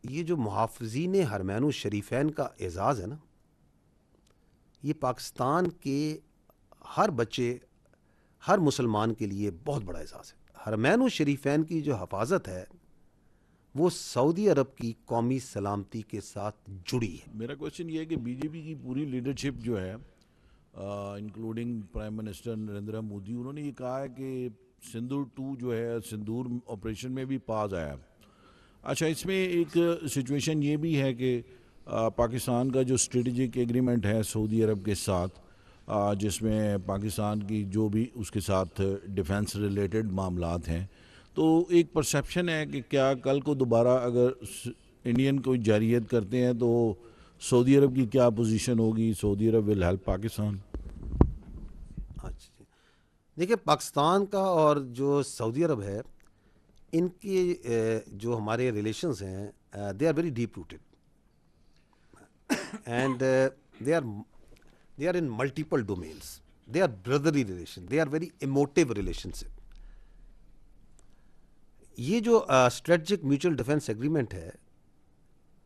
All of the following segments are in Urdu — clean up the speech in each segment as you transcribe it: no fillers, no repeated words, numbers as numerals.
یہ جو محافظین حرمین الشریفین کا اعزاز ہے نا، یہ پاکستان کے ہر بچے، ہر مسلمان کے لیے بہت بڑا اعزاز ہے۔ حرمین الشریفین کی جو حفاظت ہے وہ سعودی عرب کی قومی سلامتی کے ساتھ جڑی ہے۔ میرا کوشچن یہ ہے کہ بی جے پی کی پوری لیڈرشپ جو ہے including prime minister Narendra Modi, انہوں نے یہ کہا ہے کہ سندور 2 جو ہے سندور آپریشن میں بھی پاس آیا۔ اچھا، اس میں ایک سچویشن یہ بھی ہے کہ پاکستان کا جو اسٹریٹجک ایگریمنٹ ہے سعودی عرب کے ساتھ، جس میں پاکستان کی جو بھی اس کے ساتھ ڈیفنس ریلیٹڈ معاملات ہیں، تو ایک پرسیپشن ہے کہ کیا کل کو دوبارہ اگر انڈین کوئی جارحیت کرتے ہیں تو سعودی عرب کی کیا پوزیشن ہوگی؟ سعودی عرب ول ہیلپ پاکستان؟ دیکھیں، پاکستان کا اور جو سعودی عرب ہے، ان کے جو ہمارے ریلیشنز ہیں they are very deep rooted and they are in multiple domains, they are brotherly relation, they are very emotive relationship. یہ جو اسٹریٹجک میوچل ڈیفنس ایگریمنٹ ہے،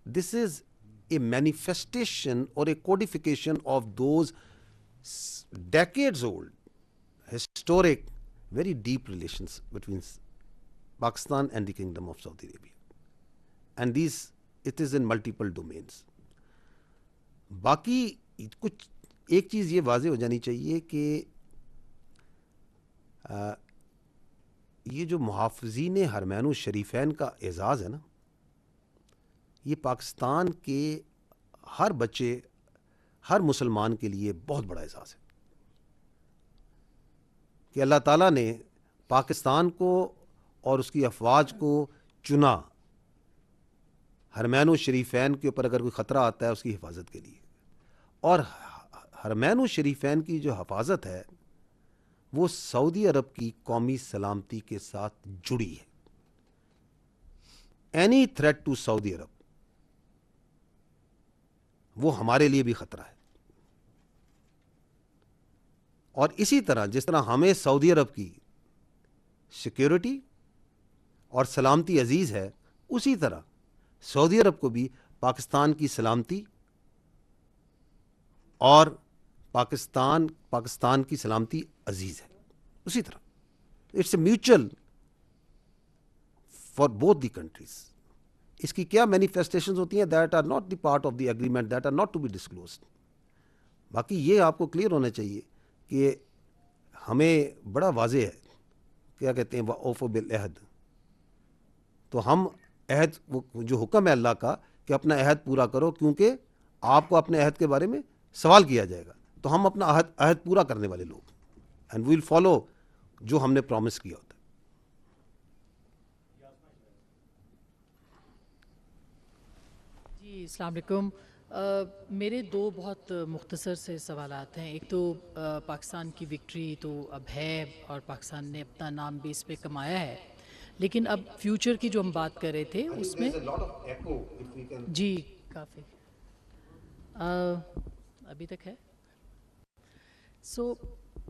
دس از a manifestation or a codification of those decades old, historic, very deep relations between Pakistan and the Kingdom of Saudi Arabia. And it is in multiple domains. باقی کچھ ایک چیز یہ واضح ہو جانی چاہیے کہ یہ جو محافظین حرمین الشریفین کا اعزاز ہے نا، یہ پاکستان کے ہر بچے، ہر مسلمان کے لیے بہت بڑا اعزاز ہے کہ اللہ تعالیٰ نے پاکستان کو اور اس کی افواج کو چنا حرمین الشریفین کے اوپر اگر کوئی خطرہ آتا ہے اس کی حفاظت کے لیے۔ اور حرمین الشریفین کی جو حفاظت ہے وہ سعودی عرب کی قومی سلامتی کے ساتھ جڑی ہے۔ اینی تھریٹ ٹو سعودی عرب وہ ہمارے لیے بھی خطرہ ہے۔ اور اسی طرح جس طرح ہمیں سعودی عرب کی سیکیورٹی اور سلامتی عزیز ہے، اسی طرح سعودی عرب کو بھی پاکستان کی سلامتی اور پاکستان کی سلامتی عزیز ہے۔ اسی طرح it's a mutual for both the countries. اس کی کیا مینیفیسٹیشنز ہوتی ہیں that are not the part of the agreement, that are not to be disclosed. باقی یہ آپ کو کلیئر ہونا چاہیے کہ ہمیں بڑا واضح ہے، کیا کہتے ہیں وَأَوْفُوا بِالْعَہْدِ، تو ہم عہد، جو حکم ہے اللہ کا کہ اپنا عہد پورا کرو، کیونکہ آپ کو اپنے عہد کے بارے میں سوال کیا جائے گا، تو ہم اپنا عہد پورا کرنے والے لوگ، اینڈ وی ول فالو جو ہم نے پرومس کیا ہوتا ہے۔ جی السلام علیکم۔ میرے دو بہت مختصر سے سوالات ہیں۔ ایک تو پاکستان کی وکٹری تو اب ہے اور پاکستان نے اپنا نام بھی اس پہ کمایا ہے، لیکن اب فیوچر کی جو ہم بات کر رہے تھے اس میں جی کافی ابھی تک ہے، سو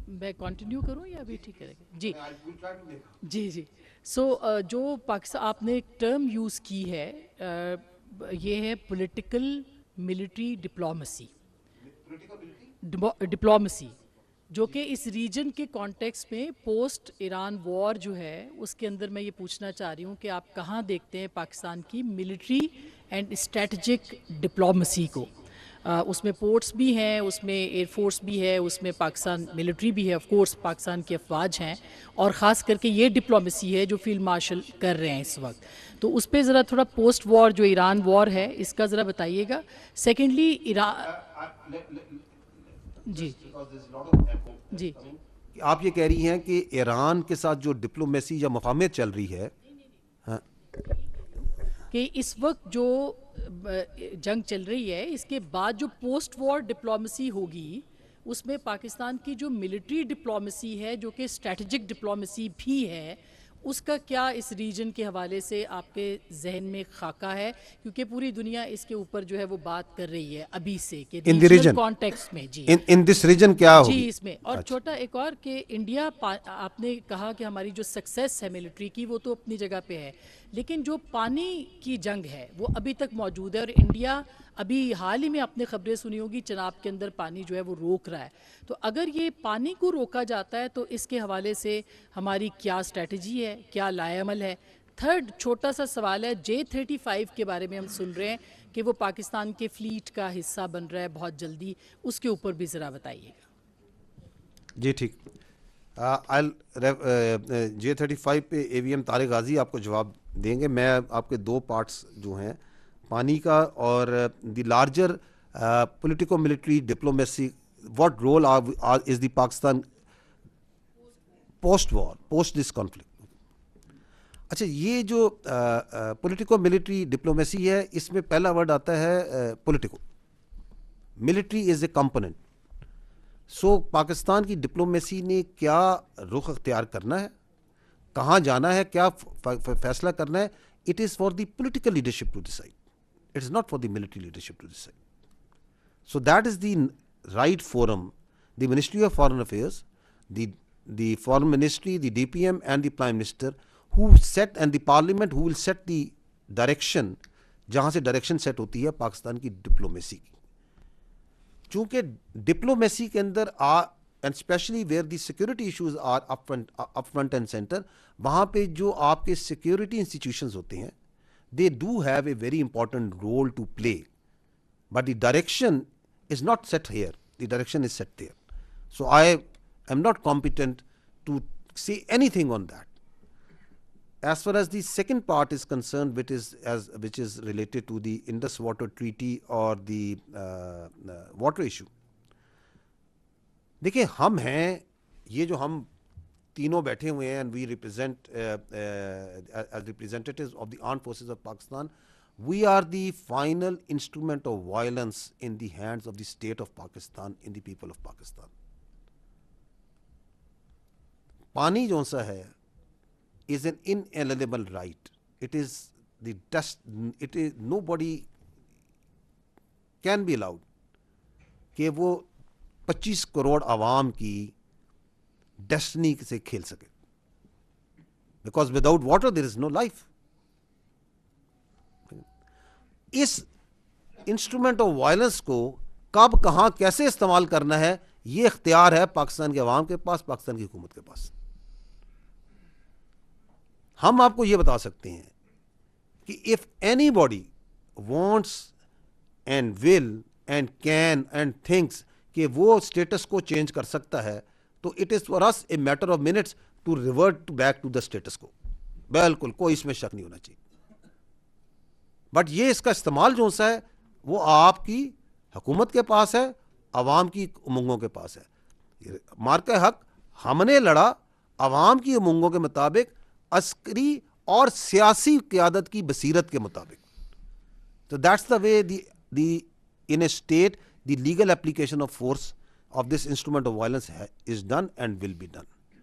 میں کنٹینیو کروں یا ابھی ٹھیک ہے؟ جی سو جو پاکستان آپ نے ایک ٹرم یوز کی ہے، یہ ہے پولیٹیکل ملٹری ڈپلومیسی، جو کہ اس ریجن کے کانٹیکس میں پوسٹ ایران وار جو ہے اس کے اندر میں یہ پوچھنا چاہ رہی ہوں کہ آپ کہاں دیکھتے ہیں پاکستان کی ملٹری اینڈ اسٹریٹجک ڈپلومیسی کو؟ اس میں پورٹس بھی ہیں، اس میں ایئر فورس بھی ہے، اس میں پاکستان ملٹری بھی ہے، آف کورس پاکستان کی افواج ہیں، اور خاص کر کے یہ ڈپلومیسی ہے جو فیلڈ مارشل کر رہے ہیں اس وقت۔ تو اس پہ ذرا تھوڑا پوسٹ وار جو ایران وار ہے اس کا ذرا بتائیے گا۔ سیکنڈلی جی آپ یہ کہہ رہی ہیں کہ ایران کے ساتھ جو ڈپلومیسی یا مفاہمت چل رہی ہے کہ اس وقت جو جنگ چل رہی ہے اس کے بعد جو پوسٹ وار ڈپلومیسی ہوگی اس میں پاکستان کی جو ملٹری ڈپلومیسی ہے جو کہ اسٹریٹجک ڈپلومیسی بھی ہے، اس کا کیا اس ریجن کے حوالے سے آپ کے ذہن میں خاکہ ہے؟ کیونکہ پوری دنیا اس کے اوپر جو ہے وہ بات کر رہی ہے ابھی سے کہ In the regional region. Context میں. جی in this region کیا جی ہوگی؟ اس میں. اور چھوٹا ایک اور کہ انڈیا آپ نے کہا کہ ہماری جو سکسیس ہے ملٹری کی وہ تو اپنی جگہ پہ ہے، لیکن جو پانی کی جنگ ہے وہ ابھی تک موجود ہے، اور انڈیا ابھی حال ہی میں آپ نے خبریں سنی ہوگی چناب کے اندر پانی جو ہے وہ روک رہا ہے. تو اگر یہ پانی کو روکا جاتا ہے تو اس کے حوالے سے ہماری کیا اسٹریٹجی ہے، کیا لائے عمل ہے؟ تھرڈ چھوٹا سا سوال ہے، J-35 کے بارے میں ہم سن رہے ہیں کہ وہ پاکستان کے فلیٹ کا حصہ بن رہا ہے بہت جلدی، اس کے اوپر بھی ذرا بتائیے گا. جی ٹھیک. J-35 پہ AVM طارق غازی آپ کو جواب دیں گے. میں آپ کے دو پارٹس جو ہیں پانی کا اور the larger politico military diplomacy, what role is the Pakistan post war, post this conflict. اچھا، یہ جو پولیٹیکو ملٹری ڈپلومیسی ہے اس میں پہلا ورڈ آتا ہے پولیٹیکو. ملٹری از اے کمپوننٹ. سو پاکستان کی ڈپلومیسی نے کیا رخ اختیار کرنا ہے، کہاں جانا ہے، کیا فیصلہ کرنا ہے، it is for the political leadership to decide. It is not for the military leadership to decide. So that is the right forum. The ministry of foreign affairs, the foreign ministry, the DPM and the prime minister who set and the parliament who will set the direction، جہاں سے ڈائریکشن سیٹ ہوتی ہے پاکستان کی ڈپلومیسی کی. چونکہ ڈپلومیسی کے اندر and specially where the security issues are up front and center, وہاں پہ جو آپ کے سیکورٹی انسٹیٹیوشنز ہوتے ہیں they do have a very important role to play, but the direction is not set here, the direction is set there. So I am not competent to see anything on that. As far as the second part is concerned, which is related to the Indus Water Treaty or the water issue. دیکھیں، ہم ہیں یہ جو ہم تینوں بیٹھے ہوئے ہیں and we represent as representatives of the armed forces of Pakistan, we are the final instrument of violence in the hands of the state of Pakistan, in the people of Pakistan. پانی جو سا ہے is an inalienable right. It is the it is nobody can be allowed کہ وہ 25 کروڑ عوام کی ڈیسٹنی سے کھیل سکے. Because without water there is no life. اس انسٹرومنٹ آف وائلنس کو کب، کہاں، کیسے استعمال کرنا ہے، یہ اختیار ہے پاکستان کے عوام کے پاس، پاکستان کی حکومت کے پاس. ہم آپ کو یہ بتا سکتے ہیں کہ if anybody wants and will and can and thinks کہ وہ اسٹیٹس کو چینج کر سکتا ہے تو it is for us a matter of minutes to revert back to the status quo. بالکل کوئی اس میں شک نہیں ہونا چاہیے. بٹ یہ اس کا استعمال جو سا ہے وہ آپ کی حکومت کے پاس ہے، عوام کی امنگوں کے پاس ہے. مارکہ حق ہم نے لڑا عوام کی امنگوں کے مطابق، عسکری اور سیاسی قیادت کی بصیرت کے مطابق. تو that's the way the in a state the legal application of force of this instrument of violence is done and will be done.